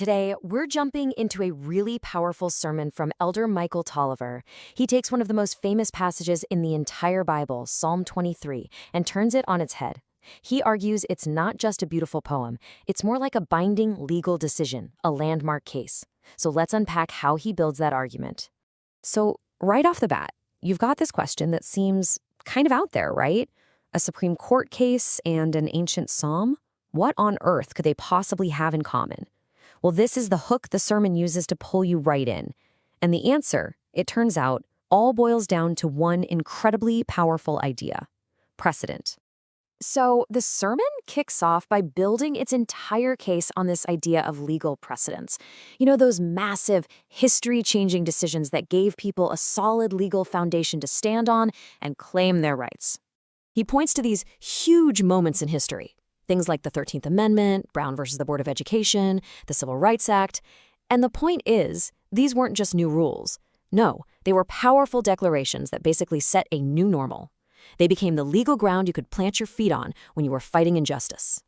Today, we're jumping into a really powerful sermon from Elder Michael Tolliver. He takes one of the most famous passages in the entire Bible, Psalm 23, and turns it on its head. He argues it's not just a beautiful poem, it's more like a binding legal decision, a landmark case. So let's unpack how he builds that argument. So, right off the bat, you've got this question that seems kind of out there, right? A Supreme Court case and an ancient psalm? What on earth could they possibly have in common? Well, this is the hook the sermon uses to pull you right in. And the answer, it turns out, all boils down to one incredibly powerful idea: precedent. So the sermon kicks off by building its entire case on this idea of legal precedents. You know, those massive, history-changing decisions that gave people a solid legal foundation to stand on and claim their rights. He points to these huge moments in history. Things like the 13th Amendment, Brown versus the Board of Education, the Civil Rights Act. And the point is, these weren't just new rules. No, they were powerful declarations that basically set a new normal. They became the legal ground you could plant your feet on when you were fighting injustice.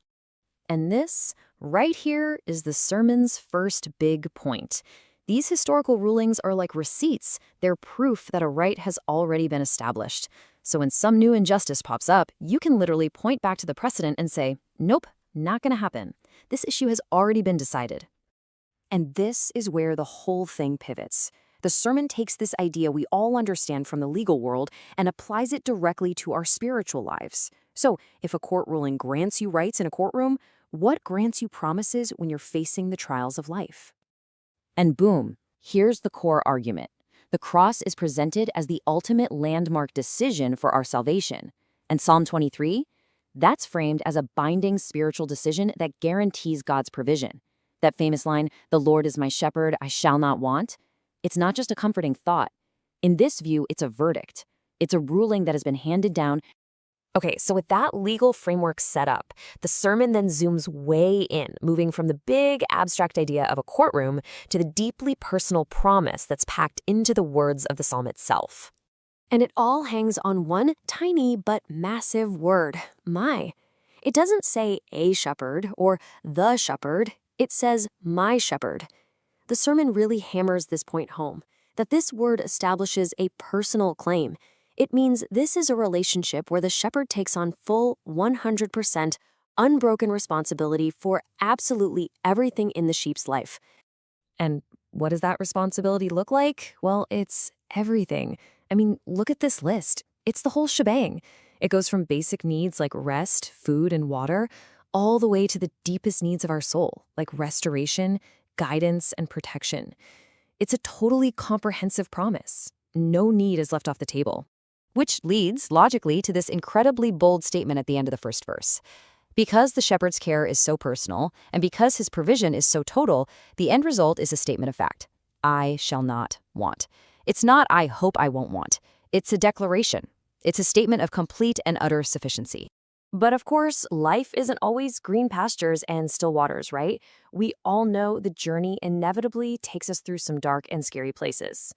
And this, right here, is the sermon's first big point. These historical rulings are like receipts. They're proof that a right has already been established. So when some new injustice pops up, you can literally point back to the precedent and say, nope, not going to happen. This issue has already been decided. And this is where the whole thing pivots. The sermon takes this idea we all understand from the legal world and applies it directly to our spiritual lives. So if a court ruling grants you rights in a courtroom, what grants you promises when you're facing the trials of life? And boom, here's the core argument. The cross is presented as the ultimate landmark decision for our salvation. And Psalm 23? That's framed as a binding spiritual decision that guarantees God's provision. That famous line, "The Lord is my shepherd, I shall not want," it's not just a comforting thought. In this view, it's a verdict. It's a ruling that has been handed down. Okay, so with that legal framework set up, the sermon then zooms way in, moving from the big abstract idea of a courtroom to the deeply personal promise that's packed into the words of the psalm itself. And it all hangs on one tiny but massive word, my. It doesn't say a shepherd or the shepherd, it says my shepherd. The sermon really hammers this point home, that this word establishes a personal claim. It means this is a relationship where the shepherd takes on full 100% unbroken responsibility for absolutely everything in the sheep's life. And what does that responsibility look like? Well, it's everything. I mean, look at this list. It's the whole shebang. It goes from basic needs like rest, food, and water, all the way to the deepest needs of our soul, like restoration, guidance, and protection. It's a totally comprehensive promise. No need is left off the table. Which leads, logically, to this incredibly bold statement at the end of the first verse. Because the shepherd's care is so personal, and because his provision is so total, the end result is a statement of fact. I shall not want. It's not I hope I won't want. It's a declaration. It's a statement of complete and utter sufficiency. But of course, life isn't always green pastures and still waters, right? We all know the journey inevitably takes us through some dark and scary places.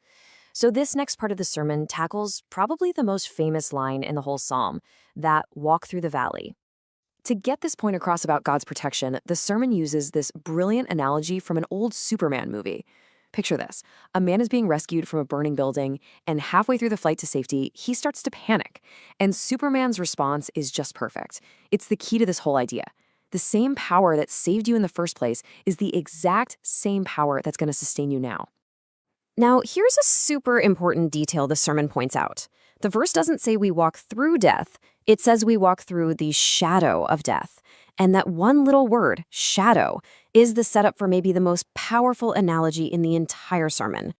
So this next part of the sermon tackles probably the most famous line in the whole psalm, that walk through the valley. To get this point across about God's protection, the sermon uses this brilliant analogy from an old Superman movie. Picture this. A man is being rescued from a burning building, and halfway through the flight to safety, he starts to panic. And Superman's response is just perfect. It's the key to this whole idea. The same power that saved you in the first place is the exact same power that's going to sustain you now. Now, here's a super important detail the sermon points out. The verse doesn't say we walk through death. It says we walk through the shadow of death. And that one little word, shadow, is the setup for maybe the most powerful analogy in the entire sermon.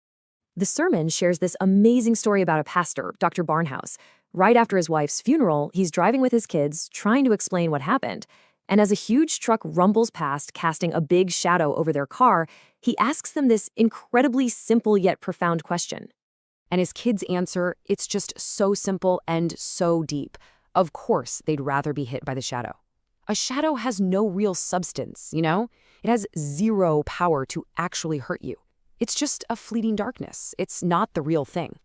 The sermon shares this amazing story about a pastor, Dr. Barnhouse. Right after his wife's funeral, he's driving with his kids, trying to explain what happened. And as a huge truck rumbles past, casting a big shadow over their car, he asks them this incredibly simple yet profound question. And his kids answer, it's just so simple and so deep. Of course, they'd rather be hit by the shadow. A shadow has no real substance, you know? It has zero power to actually hurt you. It's just a fleeting darkness. It's not the real thing.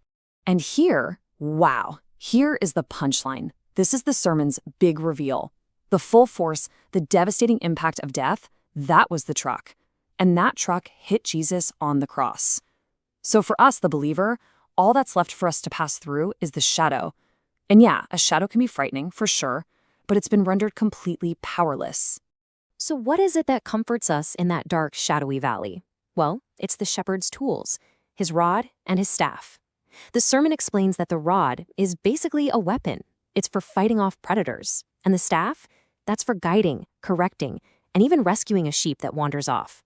And here, wow, here is the punchline. This is the sermon's big reveal. The full force, the devastating impact of death, that was the truck. And that truck hit Jesus on the cross. So for us, the believer, all that's left for us to pass through is the shadow. And yeah, a shadow can be frightening, for sure, but it's been rendered completely powerless. So what is it that comforts us in that dark, shadowy valley? Well, it's the shepherd's tools, his rod and his staff. The sermon explains that the rod is basically a weapon. It's for fighting off predators. And the staff? That's for guiding, correcting, and even rescuing a sheep that wanders off.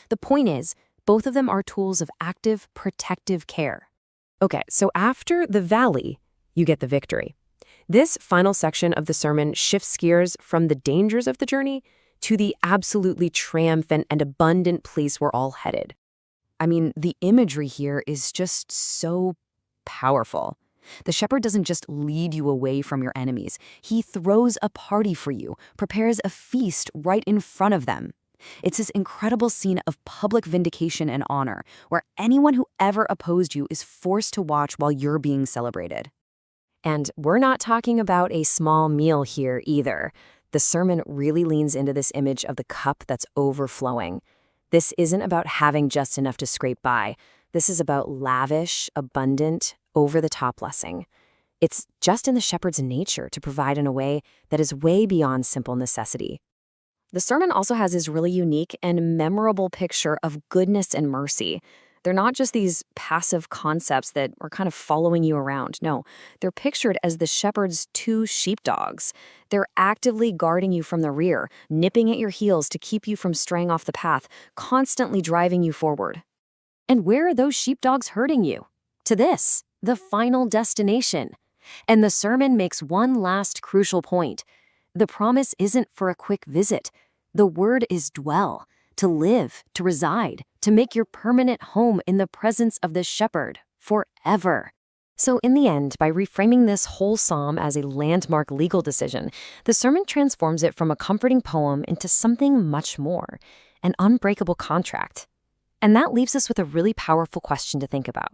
The point is, both of them are tools of active, protective care. Okay, so after the valley, you get the victory. This final section of the sermon shifts gears from the dangers of the journey to the absolutely triumphant and abundant place we're all headed. I mean, the imagery here is just so powerful. The shepherd doesn't just lead you away from your enemies. He throws a party for you, prepares a feast right in front of them. It's this incredible scene of public vindication and honor, where anyone who ever opposed you is forced to watch while you're being celebrated. And we're not talking about a small meal here either. The sermon really leans into this image of the cup that's overflowing. This isn't about having just enough to scrape by. This is about lavish, abundant, over-the-top blessing. It's just in the shepherd's nature to provide in a way that is way beyond simple necessity. The sermon also has this really unique and memorable picture of goodness and mercy. They're not just these passive concepts that are kind of following you around. No, they're pictured as the shepherd's two sheepdogs. They're actively guarding you from the rear, nipping at your heels to keep you from straying off the path, constantly driving you forward. And where are those sheepdogs herding you? To this, the final destination. And the sermon makes one last crucial point. The promise isn't for a quick visit. The word is dwell, to live, to reside, to make your permanent home in the presence of the shepherd forever. So in the end, by reframing this whole psalm as a landmark legal decision, the sermon transforms it from a comforting poem into something much more, an unbreakable contract. And that leaves us with a really powerful question to think about.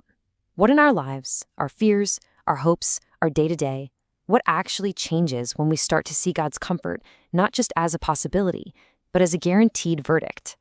What in our lives, our fears, our hopes, our day-to-day, what actually changes when we start to see God's comfort not just as a possibility, but as a guaranteed verdict?